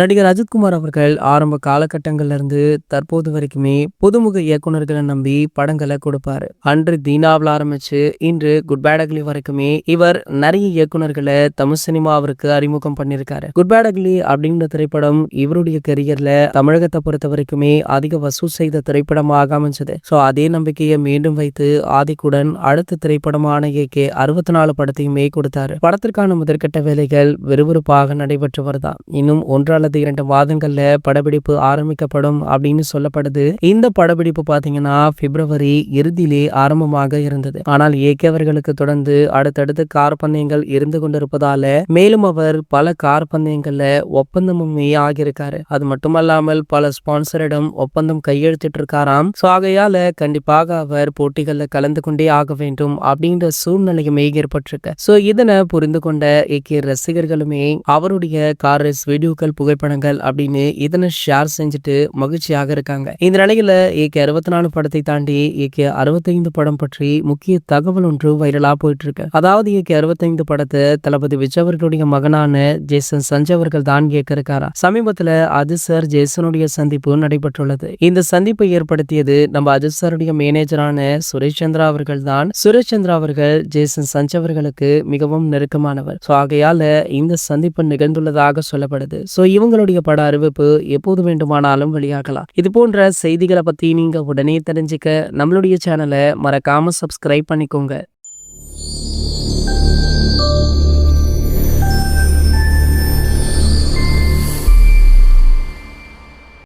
நடிகர் அஜித்குமார் அவர்கள் ஆரம்ப காலகட்டங்கள்ல இருந்து தற்போது வரைக்குமே புதுமுக இயக்குனர்களை நம்பி படங்களை கொடுப்பாரு. அன்று தீனாவில் ஆரம்பிச்சு இன்று குட் பேட் அக்லி வரைக்குமே இவர் நிறைய இயக்குனர்களை தமிழ் சினிமாவிற்கு அறிமுகம் பண்ணியிருக்காரு. குட் பேட் அக்லி அப்படின்ற திரைப்படம் இவருடைய கெரியர்ல தமிழகத்தை பொறுத்த வரைக்குமே அதிக வசூல் செய்த திரைப்படமாக அமைஞ்சது. ஸோ அதே நம்பிக்கையை மீண்டும் வைத்து ஆதிக்குடன் அடுத்த திரைப்படமான ஏகே 64 படத்தையுமே கொடுத்தாரு. படத்திற்கான முதற்கட்ட வேலைகள் விறுவிறுப்பாக நடைபெற்று வருதான். இன்னும் 1 அல்லது 2 மாதங்கள்ல படப்பிடிப்பு ஆரம்பிக்கப்படும் அப்படின்னு சொல்லப்படுது. இந்த படப்பிடிப்பு பாத்தீங்கன்னா பிப்ரவரி இறுதியிலே ஆரம்பமாக இருந்தது. ஆனால் ஏகே அவர்களுக்கு தொடர்ந்து அடுத்தடுத்து கார் பந்தயங்கள் இருந்து கொண்டிருப்பதால மேலும் அவர் பல கார் பந்தயங்கள்ல ஒப்பந்தமுமே ஆகியிருக்காரு. அது மட்டுமல்லாமல் பல ஸ்பான்சரிடம் ஒப்பந்தம் கையெழுத்திட்டு இருக்காராம். சோ ஆகையால கண்டிப்பாக அவர் போட்டிகள்ல கலந்து கொண்டே ஆக வேண்டும் அப்படின்ற சூழ்நிலையுமே ஏற்பட்டிருக்கு. சோ இதனை புரிந்து கொண்ட ஏகே ரசிகர்களுமே அவருடைய கார் ரேஸ் வீடியோக்கள் புகைப்படங்கள் அப்படின்னு இதனை ஷேர் செஞ்சுட்டு மகிழ்ச்சியாக இருக்காங்க. இந்த நிலையில ஏகே 64 படத்தை தாண்டி ஏகே 65 படம் பற்றி முக்கிய தகவல் ஒன்று வைரலா போயிட்டு இருக்கு. அதாவது ஏகே 65 படத்தை தளபதி விஜய் அவர்களுடைய மகனான ஜேசன் சஞ்சய் அவர்கள் தான் இயக்க இருக்காரா. சமீபத்துல அஜித் சார் ஜேசனுடைய சந்திப்பு நடைபெற்றுள்ளது. இந்த சந்திப்பை ஏற்படுத்தியது நம்ம அஜித் சாருடைய மேனேஜரான சுரேஷ் சந்திரா அவர்கள் தான். சுரேஷ் சந்திரா அவர்கள் ஜேசன் சஞ்சய் அவர்களுக்கு மிகவும் நெருக்கமானவர். ஆகையால இந்த சந்திப்பு நிகழ்ந்துள்ளதாக சொல்லப்படுது. சோ இவங்களுடைய பட அறிவிப்பு எப்போது வேண்டுமானாலும் வெளியாகலாம். இது போன்ற செய்திகளை பத்தி நீங்க உடனே தெரிஞ்சுக்க நம்மளுடைய சேனலை மறக்காம சப்ஸ்கிரைப் பண்ணிக்கோங்க.